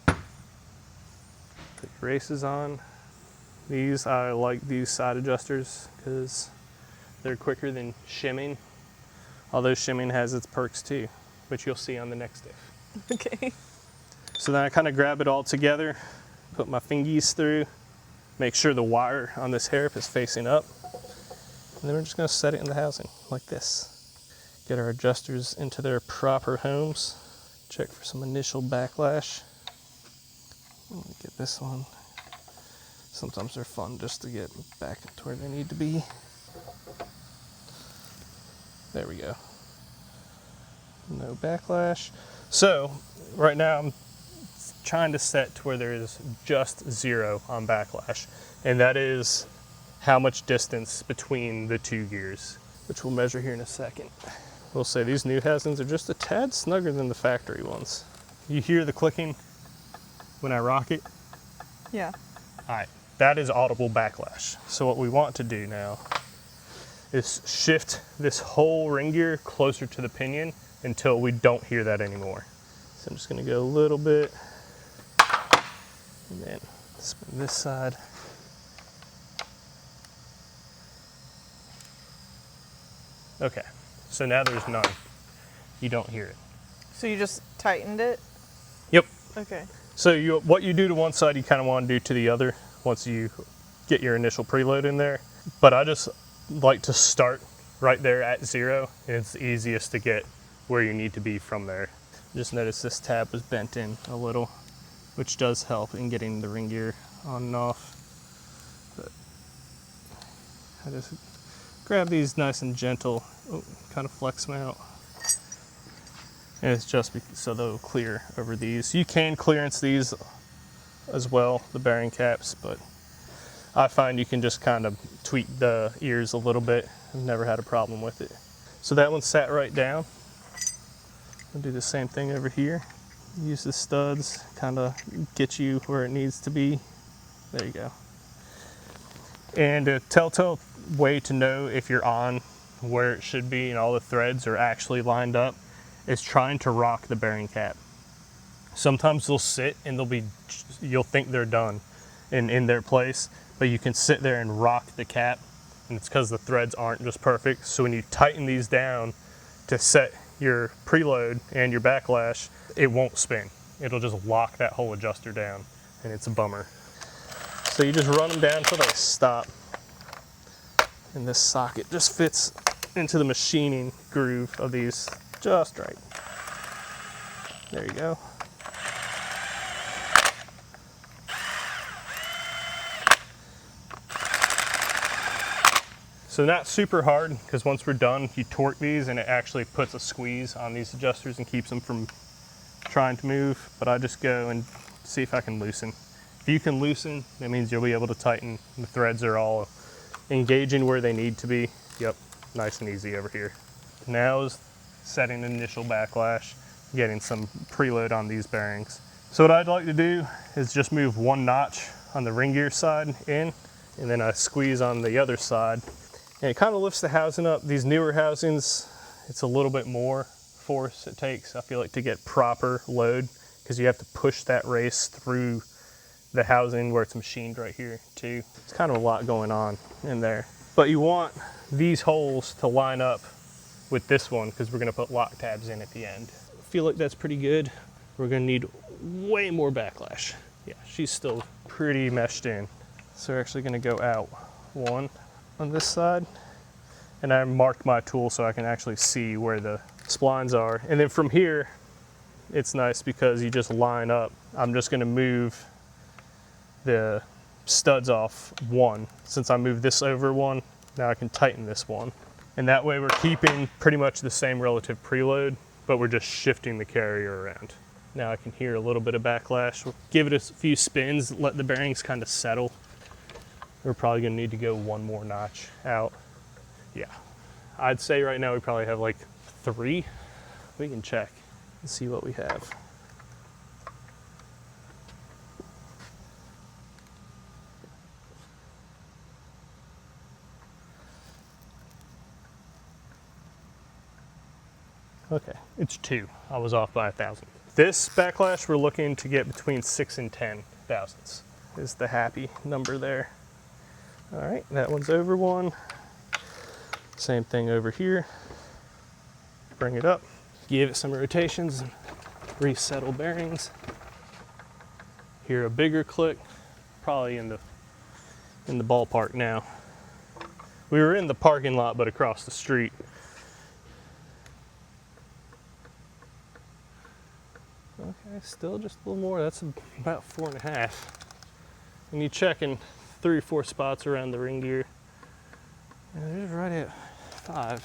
Put your races on. These, I like these side adjusters because they're quicker than shimming. Although shimming has its perks too, which you'll see on the next diff. Okay. So then I kind of grab it all together, put my fingies through, make sure the wire on this hairpin is facing up, and then we're just going to set it in the housing like this. Get our adjusters into their proper homes. Check for some initial backlash. Let me get this one. Sometimes they're fun just to get back to where they need to be. There we go. No backlash. So right now I'm trying to set to where there is just 0 on backlash. And that is how much distance between the 2 gears, which we'll measure here in a second. We'll say these new housings are just a tad snugger than the factory ones. You hear the clicking when I rock it? Yeah. All right, that is audible backlash. So what we want to do now is shift this whole ring gear closer to the pinion until we don't hear that anymore. So I'm just gonna go a little bit and then spin this side. Okay, so now there's none. You don't hear it. So you just tightened it? Yep. Okay. So what you do to one side, you kind of want to do to the other once you get your initial preload in there. But I just like to start right there at 0. It's the easiest to get where you need to be from there. Just notice this tab was bent in a little, which does help in getting the ring gear on and off. But I just grab these nice and gentle, kind of flex them out. And it's just so they'll clear over these. You can clearance these as well, the bearing caps, but I find you can just kind of tweak the ears a little bit. I've never had a problem with it. So that one sat right down. I'll do the same thing over here. Use the studs, kind of get you where it needs to be. There you go. And a telltale way to know if you're on where it should be and all the threads are actually lined up is trying to rock the bearing cap. Sometimes they'll sit and you'll think they're done and in their place, but you can sit there and rock the cap, and it's because the threads aren't just perfect. So when you tighten these down to set your preload and your backlash, it won't spin. It'll just lock that whole adjuster down, and it's a bummer. So you just run them down until they stop. And this socket just fits into the machining groove of these just right. There you go. So not super hard, because once we're done, you torque these and it actually puts a squeeze on these adjusters and keeps them from trying to move. But I just go and see if I can loosen. If you can loosen, that means you'll be able to tighten. The threads are all engaging where they need to be. Yep, nice and easy over here. Now is setting the initial backlash, getting some preload on these bearings. So what I'd like to do is just move one notch on the ring gear side in, and then I squeeze on the other side. And it kind of lifts the housing up. These newer housings, it's a little bit more force it takes, I feel like, to get proper load, because you have to push that race through the housing where it's machined right here too. It's kind of a lot going on in there. But you want these holes to line up with this one because we're gonna put lock tabs in at the end. I feel like that's pretty good. We're gonna need way more backlash. Yeah, she's still pretty meshed in. So we're actually gonna go out one on this side. And I marked my tool so I can actually see where the splines are. And then from here, it's nice because you just line up. I'm just gonna move the studs off one. Since I moved this over one, now I can tighten this one. And that way we're keeping pretty much the same relative preload, but we're just shifting the carrier around. Now I can hear a little bit of backlash. We'll give it a few spins, let the bearings kind of settle. We're probably gonna need to go one more notch out. Yeah, I'd say right now we probably have like 3. We can check and see what we have. Okay, it's 2. I was off by 1,000. This backlash, we're looking to get between 6 and 10 thousandths is the happy number there. All right, that one's over one. Same thing over here. Bring it up, give it some rotations, resettle bearings. Hear a bigger click, probably in the ballpark now. We were in the parking lot, but across the street. Okay, still just a little more. That's about 4.5. And you check in 3 or 4 spots around the ring gear. And there's right at 5.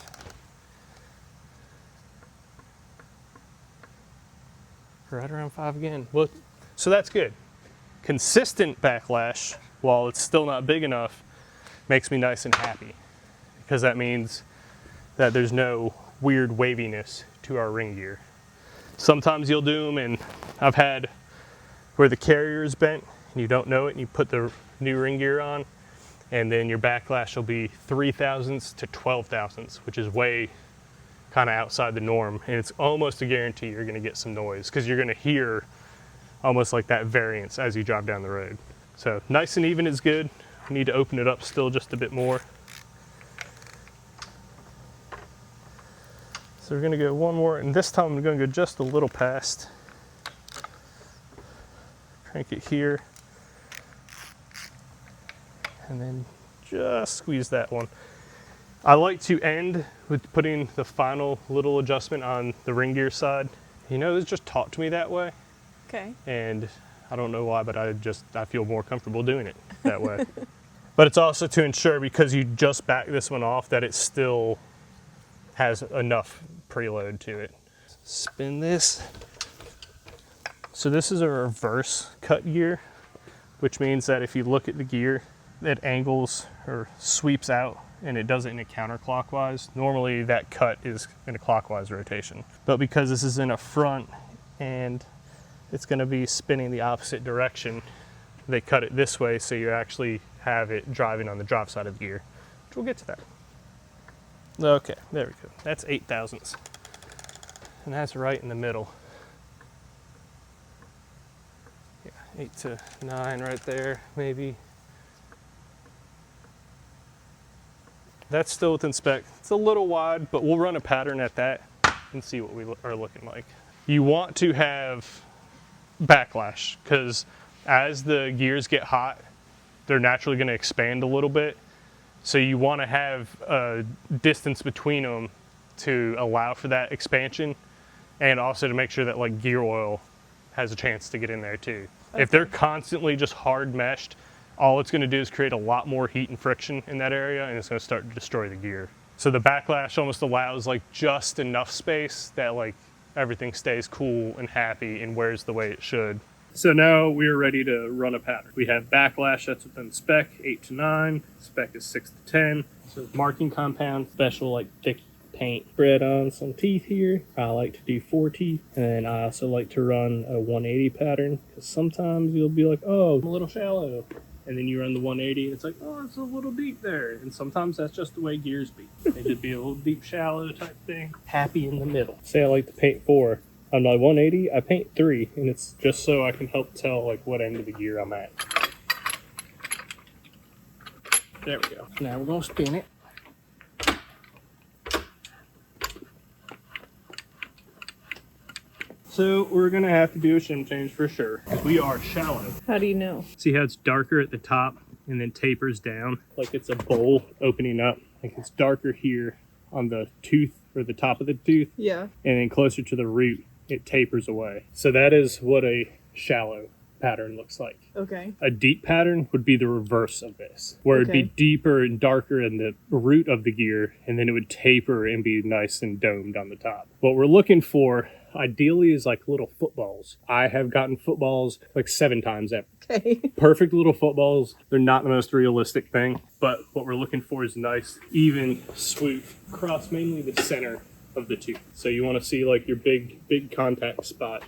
Right around 5 again. Well, so that's good. Consistent backlash, while it's still not big enough, makes me nice and happy. Because that means that there's no weird waviness to our ring gear. Sometimes you'll do them, and I've had where the carrier is bent and you don't know it, and you put the new ring gear on, and then your backlash will be 3 thousandths to 12 thousandths, which is way kind of outside the norm. And it's almost a guarantee you're gonna get some noise because you're gonna hear almost like that variance as you drive down the road. So nice and even is good. We need to open it up still just a bit more. So we're gonna go one more, and this time I'm gonna go just a little past. Crank it here. And then just squeeze that one. I like to end with putting the final little adjustment on the ring gear side. You know, it's just taught to me that way. Okay. And I don't know why, but I feel more comfortable doing it that way. But it's also to ensure, because you just back this one off, that it still has enough preload to it. Spin this. So this is a reverse cut gear, which means that if you look at the gear, it angles or sweeps out, and it does it in a counterclockwise. Normally that cut is in a clockwise rotation. But because this is in a front and it's gonna be spinning the opposite direction, they cut it this way so you actually have it driving on the drop side of the gear, which we'll get to that. Okay, there we go. That's 8 thousandths. And that's right in the middle. Yeah, 8 to 9 right there, maybe. That's still within spec. It's a little wide, but we'll run a pattern at that and see what we are looking like. You want to have backlash, because as the gears get hot, they're naturally going to expand a little bit. So you want to have a distance between them to allow for that expansion, and also to make sure that like gear oil has a chance to get in there too. Okay. If they're constantly just hard meshed, all it's going to do is create a lot more heat and friction in that area, and it's going to start to destroy the gear. So the backlash almost allows like just enough space that like everything stays cool and happy and wears the way it should. So now we're ready to run a pattern. We have backlash that's within spec, 8 to 9. Spec is 6 to 10. So marking compound, special like thick paint spread on some teeth here. I like to do 4 teeth, and then I also like to run a 180 pattern, because sometimes you'll be like, oh, I'm a little shallow, and then you run the 180 and it's like, oh, it's a little deep there. And sometimes that's just the way gears be. They just be a little deep shallow type thing, happy in the middle. Say I like to paint 4. On my 180 I paint 3, and it's just so I can help tell like what end of the gear I'm at. There we go. Now we're gonna spin it. So we're gonna have to do a shim change for sure, because we are shallow. How do you know? See how it's darker at the top and then tapers down? Like it's a bowl opening up. Like it's darker here on the tooth, or the top of the tooth. Yeah. And then closer to the root, it tapers away. So that is what a shallow pattern looks like. Okay. A deep pattern would be the reverse of this, where it'd be Okay. deeper and darker in the root of the gear, and then it would taper and be nice and domed on the top. What we're looking for ideally is like little footballs. I have gotten footballs like 7 times ever. Okay. Perfect little footballs. They're not the most realistic thing, but what we're looking for is nice, even swoop across mainly the center of the tooth. So you want to see like your big contact spot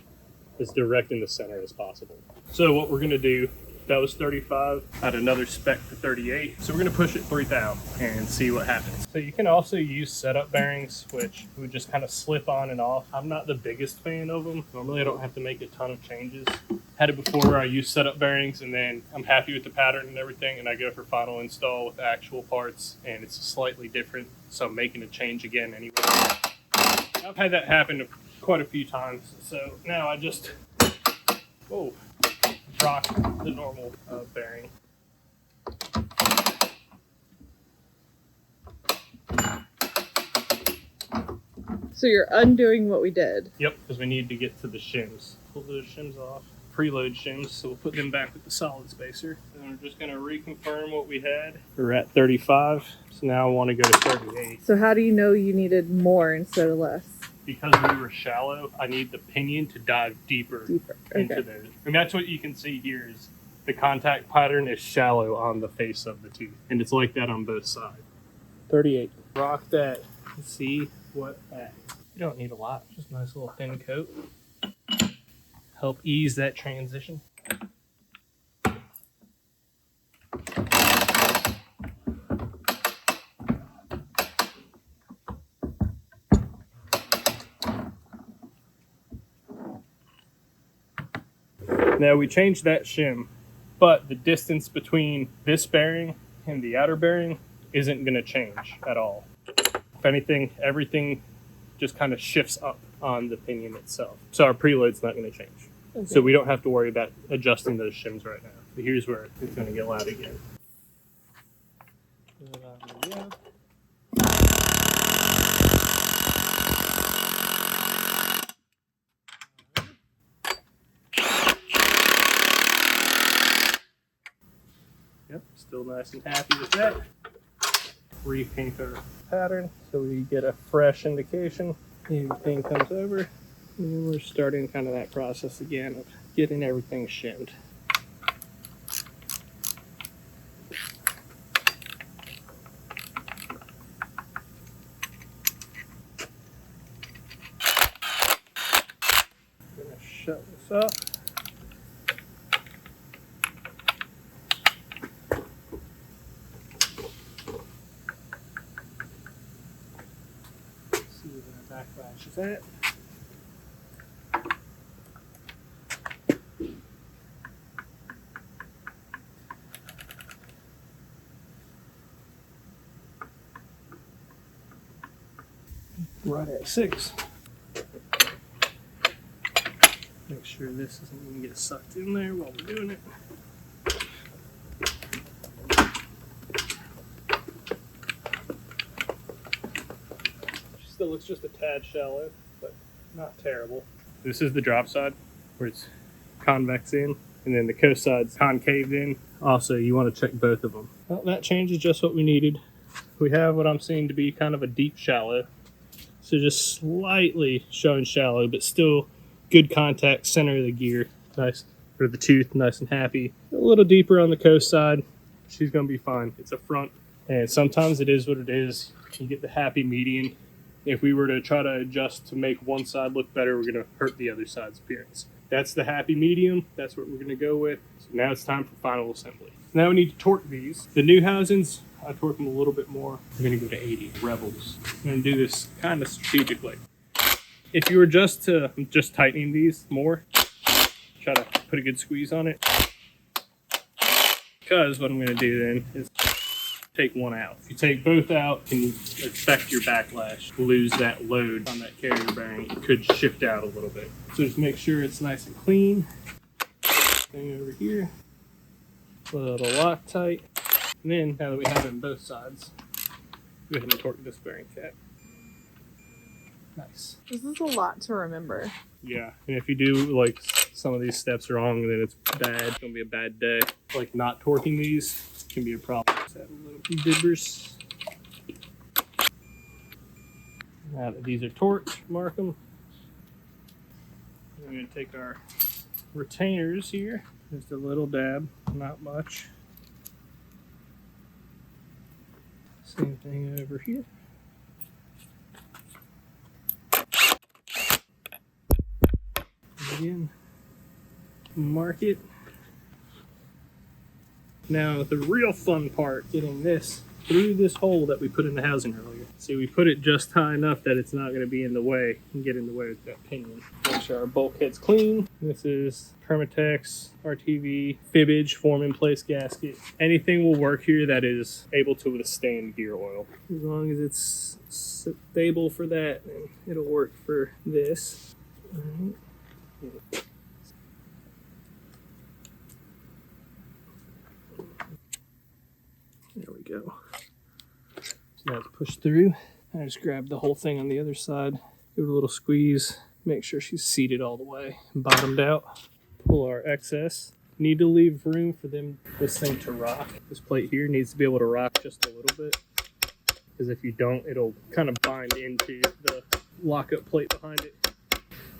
as direct in the center as possible. So what we're going to do, that was 35, add another spec to 38. So we're going to push it 3,000 and see what happens. So you can also use setup bearings, which would just kind of slip on and off. I'm not the biggest fan of them. Normally I don't have to make a ton of changes. Had it before where I use setup bearings and then I'm happy with the pattern and everything, and I go for final install with actual parts and it's slightly different. So I'm making a change again anyway. I've had that happen quite a few times. So now I just, whoa, rock the normal bearing. So you're undoing what we did. Yep, because we need to get to the shims. Pull those shims off. Preload shims, so we'll put them back with the solid spacer. And we're just going to reconfirm what we had. We're at 35, so now I want to go to 38. So how do you know you needed more instead of less? Because we were shallow, I need the pinion to dive deeper, into Okay. those. And that's what you can see here is the contact pattern is shallow on the face of the tooth. And it's like that on both sides. 38. Rock that and see what that. You don't need a lot, just a nice little thin coat. Help ease that transition. Now we changed that shim, but the distance between this bearing and the outer bearing isn't going to change at all. If anything, everything just kind of shifts up on the pinion itself. So our preload's not going to change. Okay. So we don't have to worry about adjusting those shims right now. But here's where it's going to get loud again. Yep, still nice and happy with that. Repaint our pattern so we get a fresh indication. Everything comes over. And we're starting kind of that process again of getting everything shimmed. Gonna shut this up. See where our backlash is at. Right at 6. Make sure this isn't going to get sucked in there while we're doing it. Still looks just a tad shallow, but not terrible. This is the drop side where it's convex in, and then the coast side's concaved in. Also, you want to check both of them. Well, that change is just what we needed. We have what I'm seeing to be kind of a deep shallow. So just slightly showing shallow, but still good contact, center of the gear. Nice, or the tooth, nice and happy. A little deeper on the coast side. She's going to be fine. It's a front. And sometimes it is what it is. You get the happy median If we were to try to adjust to make one side look better, we're going to hurt the other side's appearance. That's the happy medium. That's what we're going to go with. So now it's time for final assembly. Now we need to torque these. The new housings, I torque them a little bit more. I'm going to go to 80 Rebels. I'm going to do this kind of strategically. If you were just tightening these more, try to put a good squeeze on it. Because what I'm going to do then is take one out. If you take both out, you can affect your backlash, lose that load on that carrier bearing. It could shift out a little bit. So just make sure it's nice and clean. Thing over here, a little Loctite. And then, now that we have it on both sides, go ahead and torque this bearing cap. Nice. This is a lot to remember. Yeah, and if you do like some of these steps wrong, then it's bad. It's gonna be a bad day. Like not torquing these can be a problem. Just add a little dibbers. Now that these are torqued, mark them. We're gonna take our retainers here. Just a little dab, not much. Same thing over here. Again, mark it. Now the real fun part, getting this through this hole that we put in the housing earlier. See, we put it just high enough that it's not going to be in the way and get in the way with that pinion. Make sure our bulkhead's clean. This is Permatex, RTV, fibbage, form in place gasket. Anything will work here that is able to withstand gear oil. As long as it's stable for that, then it'll work for this. All right. There we go. So now it's pushed through. I just grab the whole thing on the other side, give it a little squeeze, make sure she's seated all the way, bottomed out. Pull our excess. Need to leave room for this thing to rock. This plate here needs to be able to rock just a little bit, because if you don't, it'll kind of bind into the lockup plate behind it.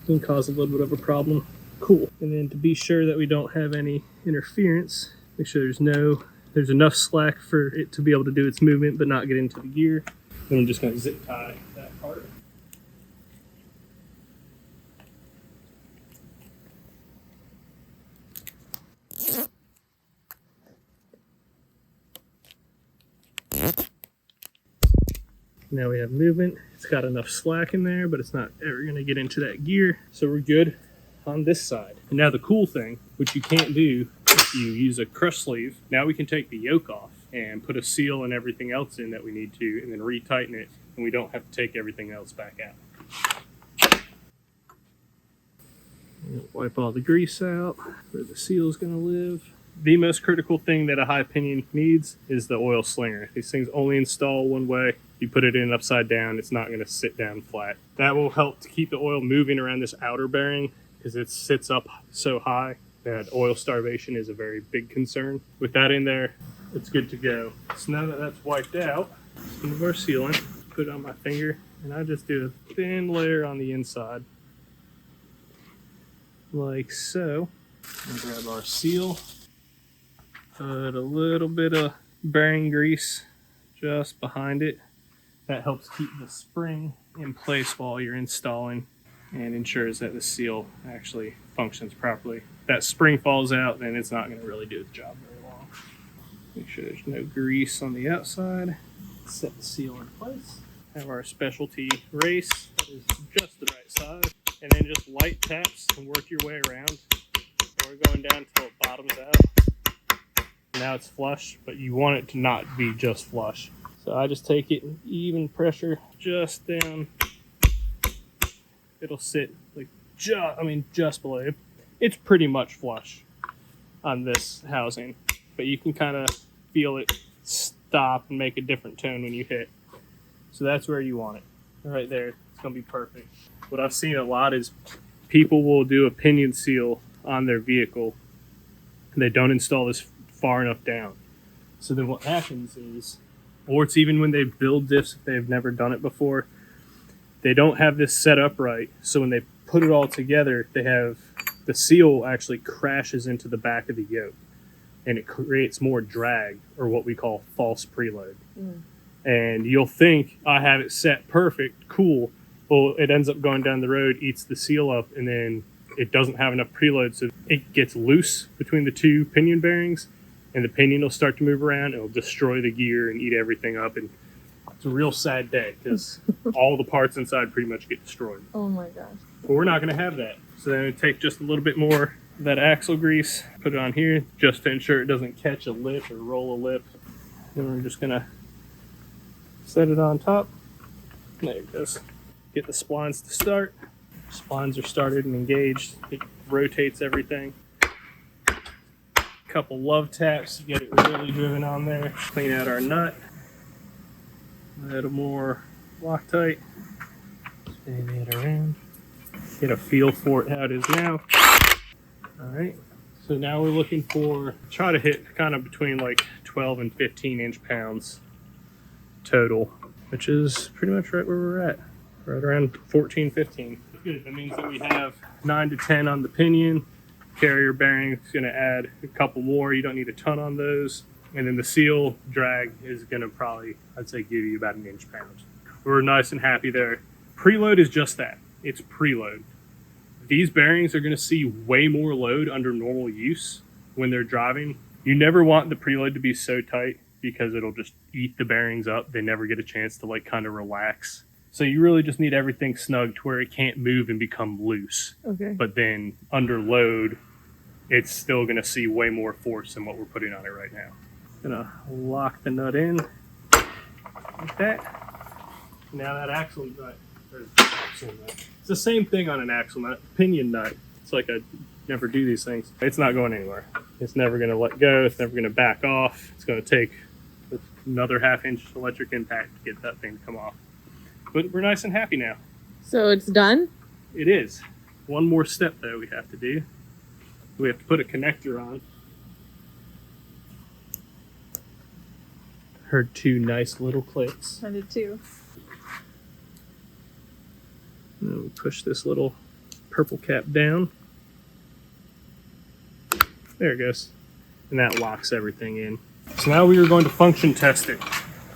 Can cause a little bit of a problem. Cool. And then to be sure that we don't have any interference, make sure there's enough slack for it to be able to do its movement but not get into the gear. Then I'm just going to zip tie that part. Now we have movement. It's got enough slack in there, but it's not ever going to get into that gear. So we're good on this side. And now the cool thing, which you can't do if you use a crush sleeve, now we can take the yoke off and put a seal and everything else in that we need to, and then retighten it, and we don't have to take everything else back out. Wipe all the grease out where the seal's going to live. The most critical thing that a high pinion needs is the oil slinger. These things only install one way. You put it in upside down, it's not going to sit down flat. That will help to keep the oil moving around this outer bearing, because it sits up so high that oil starvation is a very big concern. With that in there, it's good to go. So now that that's wiped out, some of our sealant, put it on my finger, and I just do a thin layer on the inside, like so. And grab our seal, put a little bit of bearing grease just behind it. That helps keep the spring in place while you're installing and ensures that the seal actually functions properly. If that spring falls out, then it's not going to really do the job very long. Make sure there's no grease on the outside. Set the seal in place. Have our specialty race that is just the right size. And then just light taps and work your way around. We're going down until it bottoms out. Now it's flush, but you want it to not be just flush. So I just take it in even pressure just down. It'll sit like just below. It's pretty much flush on this housing, but you can kind of feel it stop and make a different tone when you hit. So that's where you want it. Right there, it's gonna be perfect. What I've seen a lot is people will do a pinion seal on their vehicle and they don't install this far enough down. So then what happens is, or it's even when they build diffs, if they've never done it before, they don't have this set up right. So when they put it all together, they have the seal actually crashes into the back of the yoke and it creates more drag, or what we call false preload. and you'll think I have it set perfect, cool. Well, it ends up going down the road, eats the seal up, and then it doesn't have enough preload, so it gets loose between the two pinion bearings, and the pinion will start to move around. It'll destroy the gear and eat everything up, and it's a real sad day because all the parts inside pretty much get destroyed. Oh my gosh. But we're not going to have that. So then we take just a little bit more of that axle grease, put it on here just to ensure it doesn't catch a lip or roll a lip. Then we're just going to set it on top. There it goes. Get the splines to start. Splines are started and engaged. It rotates everything. Couple love taps to get it really driven on there. Clean out our nut. A little more Loctite. Spin it around. Get a feel for it how it is now. Alright, so now we're looking for, try to hit kind of between like 12 and 15 inch-pounds total, which is pretty much right where we're at. Right around 14, 15. Good, that means that we have 9 to 10 on the pinion. Carrier bearing is going to add a couple more. You don't need a ton on those. And then the seal drag is going to probably, I'd say, give you about an inch-pound. We're nice and happy there. Preload is just that. It's preload. These bearings are going to see way more load under normal use when they're driving. You never want the preload to be so tight because it'll just eat the bearings up. They never get a chance to like kind of relax. So you really just need everything snug to where it can't move and become loose. Okay. But then under load, it's still going to see way more force than what we're putting on it right now. Gonna lock the nut in like that. Now that axle nut, it's the same thing on an axle nut, pinion nut. It's like I never do these things. It's not going anywhere. It's never gonna let go. It's never gonna back off. It's gonna take another half-inch electric impact to get that thing to come off. But we're nice and happy now. So it's done? It is. One more step though we have to do. We have to put a connector on. Heard two nice little clicks. I did too. And then we push this little purple cap down. There it goes. And that locks everything in. So now we are going to function test it.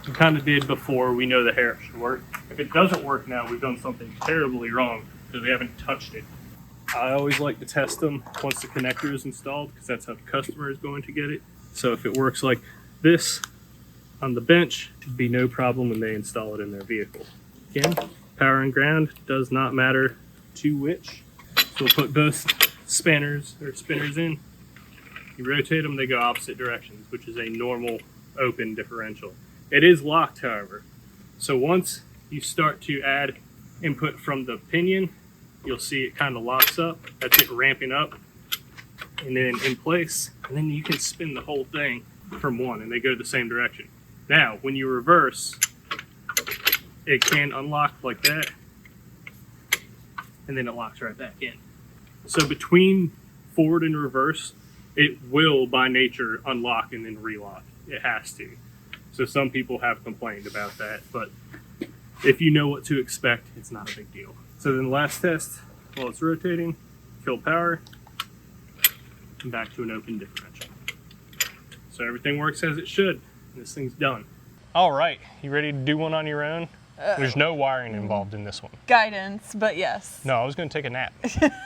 We kind of did before. We know the hair should work. If it doesn't work now, we've done something terribly wrong because we haven't touched it. I always like to test them once the connector is installed because that's how the customer is going to get it. So if it works like this on the bench, it should be no problem when they install it in their vehicle. Again, power and ground does not matter to which. So we'll put both spinners in. You rotate them, they go opposite directions, which is a normal open differential. It is locked, however. So once you start to add input from the pinion, you'll see it kind of locks up. That's it ramping up and then in place. And then you can spin the whole thing from one and they go the same direction. Now, when you reverse, it can unlock like that and then it locks right back in. So between forward and reverse, it will by nature unlock and then relock. It has to. So some people have complained about that, but if you know what to expect, it's not a big deal. So then the last test, while it's rotating, kill power, and back to an open differential. So everything works as it should, and this thing's done. All right, you ready to do one on your own? There's no wiring involved in this one. Guidance, but yes. No, I was gonna take a nap.